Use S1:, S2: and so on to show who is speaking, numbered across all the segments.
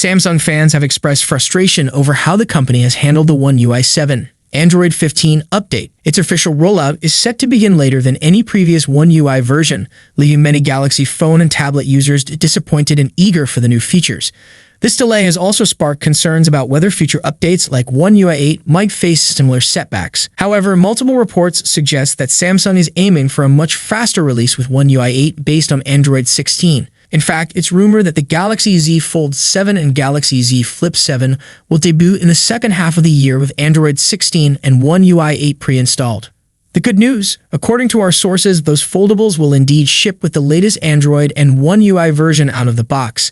S1: Samsung fans have expressed frustration over how the company has handled the One UI 7 Android 15 update. Its official rollout is set to begin later than any previous One UI version, leaving many Galaxy phone and tablet users disappointed and eager for the new features. This delay has also sparked concerns about whether future updates like One UI 8 might face similar setbacks. However, multiple reports suggest that Samsung is aiming for a much faster release with One UI 8 based on Android 16. In fact, it's rumored that the Galaxy Z Fold 7 and Galaxy Z Flip 7 will debut in the second half of the year with Android 16 and One UI 8 pre-installed. The good news, according to our sources, those foldables will indeed ship with the latest Android and One UI version out of the box.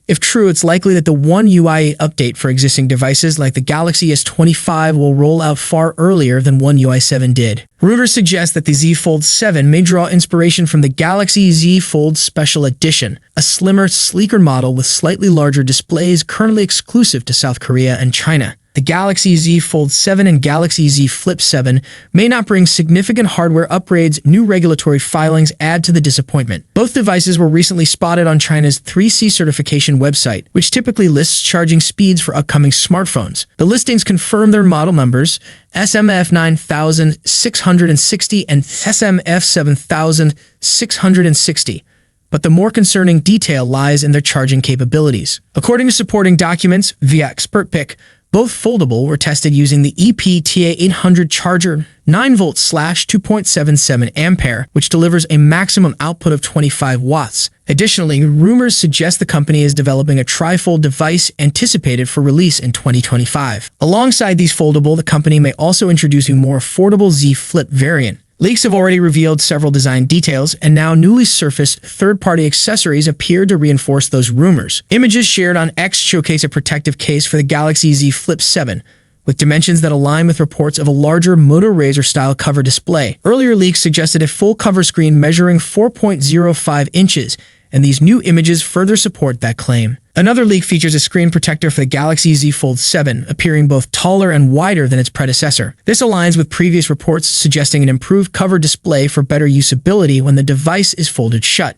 S1: If true, it's likely that the One UI 8 update for existing devices like the Galaxy S25 will roll out far earlier than One UI 7 did. Rumors suggest that the Z Fold 7 may draw inspiration from the Galaxy Z Fold Special Edition, a slimmer, sleeker model with slightly larger displays currently exclusive to South Korea and China. The Galaxy Z Fold 7 and Galaxy Z Flip 7 may not bring significant hardware upgrades. New regulatory filings add to the disappointment. Both devices were recently spotted on China's 3C certification website, which typically lists charging speeds for upcoming smartphones. The listings confirm their model numbers, SMF 9660 and SMF 7660. But the more concerning detail lies in their charging capabilities. According to supporting documents via Expert Pick, both foldable were tested using the EPTA 800 charger, 9V/2.77 ampere, which delivers a maximum output of 25 watts. Additionally, rumors suggest the company is developing a Trifold device anticipated for release in 2025. Alongside these foldable, the company may also introduce a more affordable Z Flip variant. Leaks have already revealed several design details, and now newly surfaced third-party accessories appear to reinforce those rumors. Images shared on X showcase a protective case for the Galaxy Z Flip 7, with dimensions that align with reports of a larger Moto Razr-style cover display. Earlier leaks suggested a full cover screen measuring 4.05 inches, and these new images further support that claim. Another leak features a screen protector for the Galaxy Z Fold 7, appearing both taller and wider than its predecessor. This aligns with previous reports suggesting an improved cover display for better usability when the device is folded shut.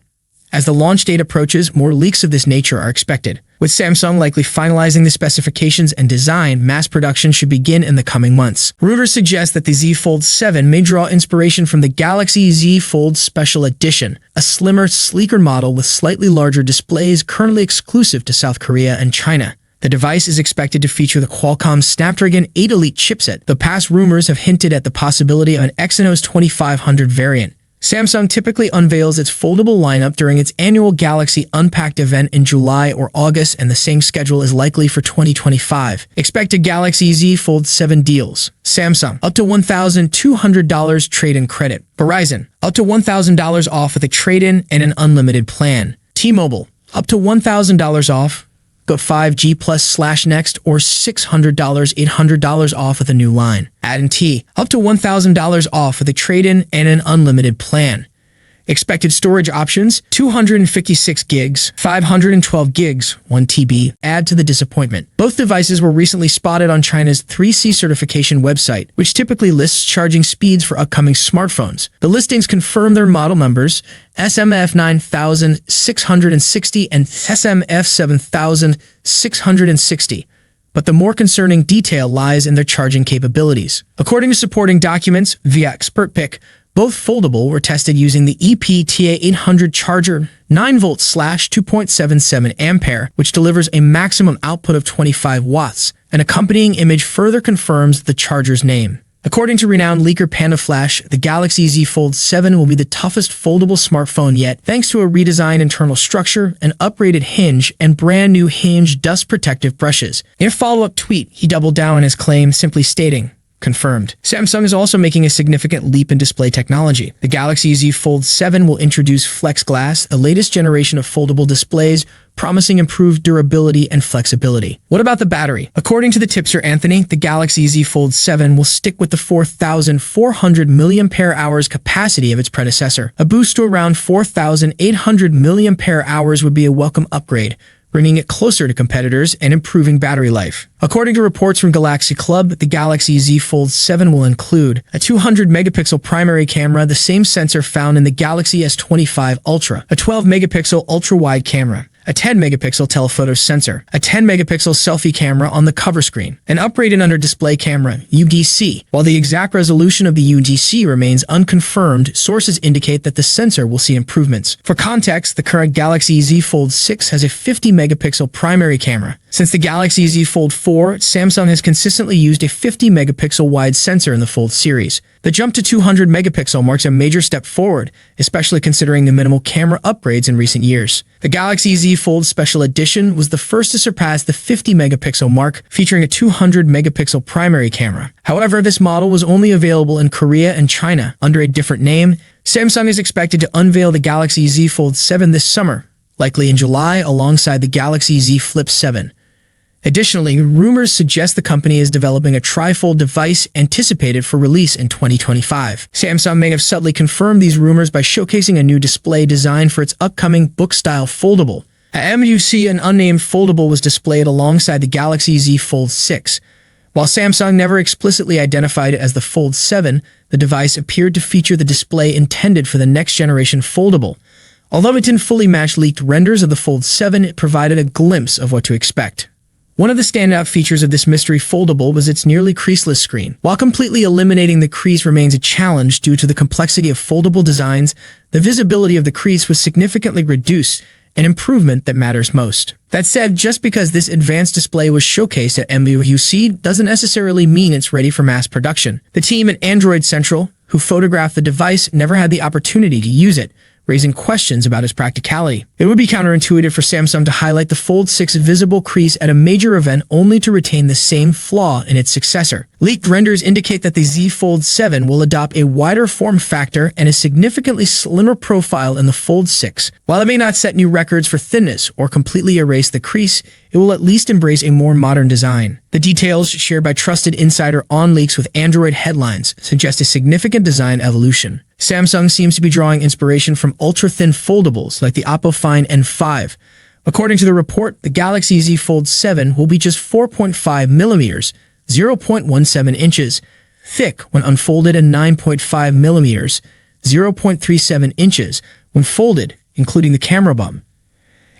S1: As the launch date approaches, more leaks of this nature are expected. With Samsung likely finalizing the specifications and design, mass production should begin in the coming months. Rumors suggest that the Z Fold 7 may draw inspiration from the Galaxy Z Fold Special Edition, a slimmer, sleeker model with slightly larger displays currently exclusive to South Korea and China. The device is expected to feature the Qualcomm Snapdragon 8 Elite chipset, though past rumors have hinted at the possibility of an Exynos 2500 variant. Samsung typically unveils its foldable lineup during its annual Galaxy Unpacked event in July or August, and the same schedule is likely for 2025. Expected Galaxy Z Fold 7 deals. Samsung, up to $1,200 trade-in credit. Verizon, up to $1,000 off with a trade-in and an unlimited plan. T-Mobile, up to $1,000 off. Go 5G Plus/Next or $600, $800 off with a new line. AT&T, up to $1,000 off with a trade-in and an unlimited plan. Expected storage options, 256 gigs, 512 gigs, 1 TB. Add to the disappointment. Both devices were recently spotted on China's 3C certification website, which typically lists charging speeds for upcoming smartphones. The listings confirm their model numbers, SMF 9660 and SMF 7660. But the more concerning detail lies in their charging capabilities. According to supporting documents via Expert Pick, both foldable were tested using the EPTA 800 charger, 9V/2.77 ampere, which delivers a maximum output of 25 watts. An accompanying image further confirms the charger's name. According to renowned leaker PandaFlash, the Galaxy Z Fold 7 will be the toughest foldable smartphone yet, thanks to a redesigned internal structure, an upgraded hinge, and brand new hinge dust protective brushes. In a follow-up tweet, he doubled down on his claim, simply stating, "Confirmed." Samsung is also making a significant leap in display technology. The Galaxy Z Fold 7 will introduce Flex Glass, the latest generation of foldable displays, promising improved durability and flexibility. What about the battery? According to the tipster Anthony, the Galaxy Z Fold 7 will stick with the 4,400 mAh capacity of its predecessor. A boost to around 4,800 mAh would be a welcome upgrade, bringing it closer to competitors and improving battery life. According to reports from Galaxy Club, the Galaxy Z Fold 7 will include a 200-megapixel primary camera, the same sensor found in the Galaxy S25 Ultra, a 12-megapixel ultra-wide camera, a 10-megapixel telephoto sensor, a 10-megapixel selfie camera on the cover screen, an upgraded under-display camera, UDC. While the exact resolution of the UDC remains unconfirmed, sources indicate that the sensor will see improvements. For context, the current Galaxy Z Fold 6 has a 50-megapixel primary camera. Since the Galaxy Z Fold 4, Samsung has consistently used a 50-megapixel wide sensor in the Fold series. The jump to 200 megapixel marks a major step forward, especially considering the minimal camera upgrades in recent years. The Galaxy Z Fold Special Edition was the first to surpass the 50-megapixel mark, featuring a 200-megapixel primary camera. However, this model was only available in Korea and China under a different name. Samsung is expected to unveil the Galaxy Z Fold 7 this summer, likely in July alongside the Galaxy Z Flip 7. Additionally, rumors suggest the company is developing a Trifold device anticipated for release in 2025. Samsung may have subtly confirmed these rumors by showcasing a new display designed for its upcoming book-style foldable. At MUC, an unnamed foldable was displayed alongside the Galaxy Z Fold 6. While Samsung never explicitly identified it as the Fold 7, the device appeared to feature the display intended for the next-generation foldable. Although it didn't fully match leaked renders of the Fold 7, it provided a glimpse of what to expect. One of the standout features of this mystery foldable was its nearly creaseless screen. While completely eliminating the crease remains a challenge due to the complexity of foldable designs, the visibility of the crease was significantly reduced, an improvement that matters most. That said, just because this advanced display was showcased at MWC doesn't necessarily mean it's ready for mass production. The team at Android Central, who photographed the device, never had the opportunity to use it, raising questions about its practicality. It would be counterintuitive for Samsung to highlight the Fold 6 visible crease at a major event only to retain the same flaw in its successor. Leaked renders indicate that the Z Fold 7 will adopt a wider form factor and a significantly slimmer profile in the Fold 6. While it may not set new records for thinness or completely erase the crease, it will at least embrace a more modern design. The details shared by trusted insider OnLeaks with Android headlines suggest a significant design evolution. Samsung seems to be drawing inspiration from ultra-thin foldables like the Oppo Find N5. According to the report, the Galaxy Z Fold 7 will be just 4.5 millimeters, 0.17 inches, thick when unfolded and 9.5 millimeters, 0.37 inches when folded, including the camera bump.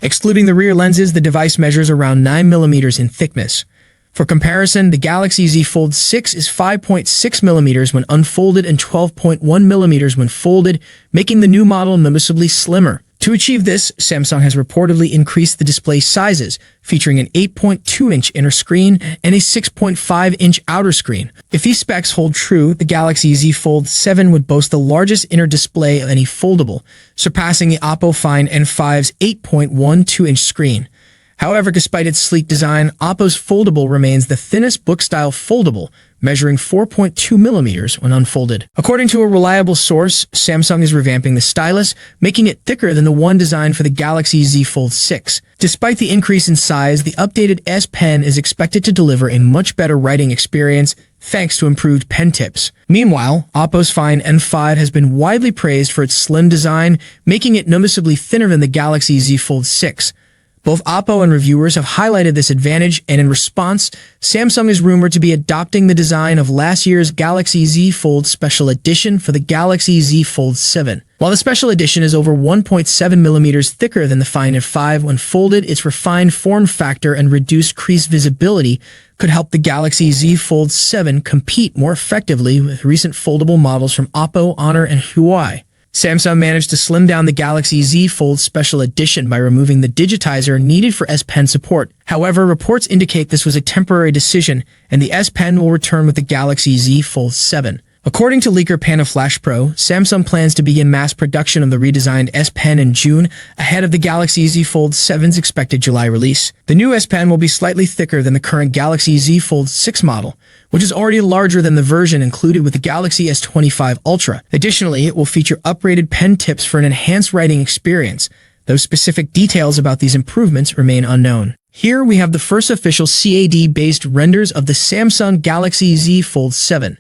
S1: Excluding the rear lenses, the device measures around 9 millimeters in thickness. For comparison, the Galaxy Z Fold 6 is 5.6 millimeters when unfolded and 12.1 millimeters when folded, making the new model noticeably slimmer. To achieve this, Samsung has reportedly increased the display sizes, featuring an 8.2-inch inner screen and a 6.5-inch outer screen. If these specs hold true, the Galaxy Z Fold 7 would boast the largest inner display of any foldable, surpassing the Oppo Find N5's 8.12-inch screen. However, despite its sleek design, Oppo's foldable remains the thinnest book-style foldable, measuring 4.2 millimeters when unfolded. According to a reliable source, Samsung is revamping the stylus, making it thicker than the one designed for the Galaxy Z Fold 6. Despite the increase in size, the updated S Pen is expected to deliver a much better writing experience thanks to improved pen tips. Meanwhile, Oppo's Find N5 has been widely praised for its slim design, making it noticeably thinner than the Galaxy Z Fold 6. Both Oppo and reviewers have highlighted this advantage, and in response, Samsung is rumored to be adopting the design of last year's Galaxy Z Fold Special Edition for the Galaxy Z Fold 7. While the Special Edition is over 1.7 millimeters thicker than the Find N5 when folded, its refined form factor and reduced crease visibility could help the Galaxy Z Fold 7 compete more effectively with recent foldable models from Oppo, Honor, and Huawei. Samsung managed to slim down the Galaxy Z Fold Special Edition by removing the digitizer needed for S Pen support. However, reports indicate this was a temporary decision, and the S Pen will return with the Galaxy Z Fold 7. According to leaker Panaflash Pro, Samsung plans to begin mass production of the redesigned S Pen in June, ahead of the Galaxy Z Fold 7's expected July release. The new S Pen will be slightly thicker than the current Galaxy Z Fold 6 model, which is already larger than the version included with the Galaxy S25 Ultra. Additionally, it will feature upgraded pen tips for an enhanced writing experience, though specific details about these improvements remain unknown. Here we have the first official CAD-based renders of the Samsung Galaxy Z Fold 7.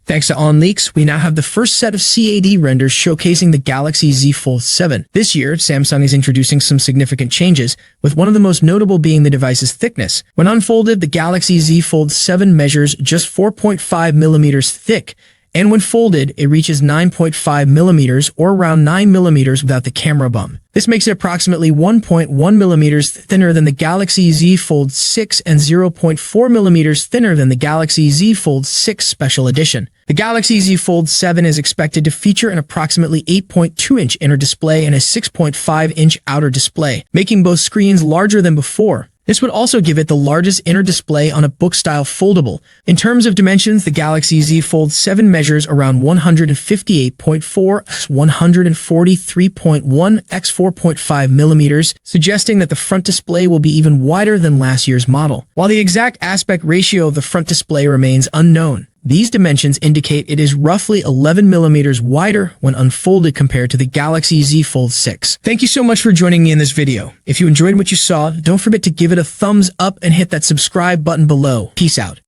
S1: Thanks to OnLeaks, we now have the first set of CAD renders showcasing the Galaxy Z Fold 7. This year, Samsung is introducing some significant changes, with one of the most notable being the device's thickness. When unfolded, the Galaxy Z Fold 7 measures just 4.5 millimeters thick, and when folded, it reaches 9.5 millimeters or around 9 millimeters without the camera bump. This makes it approximately 1.1 millimeters thinner than the Galaxy Z Fold 6 and 0.4 millimeters thinner than the Galaxy Z Fold 6 Special Edition. The Galaxy Z Fold 7 is expected to feature an approximately 8.2-inch inner display and a 6.5-inch outer display, making both screens larger than before. This would also give it the largest inner display on a book-style foldable. In terms of dimensions, the Galaxy Z Fold 7 measures around 158.4 x 143.1 x 4.5 millimeters, suggesting that the front display will be even wider than last year's model. While the exact aspect ratio of the front display remains unknown, these dimensions indicate it is roughly 11 millimeters wider when unfolded compared to the Galaxy Z Fold 6. Thank you so much for joining me in this video. If you enjoyed what you saw, don't forget to give it a thumbs up and hit that subscribe button below. Peace out.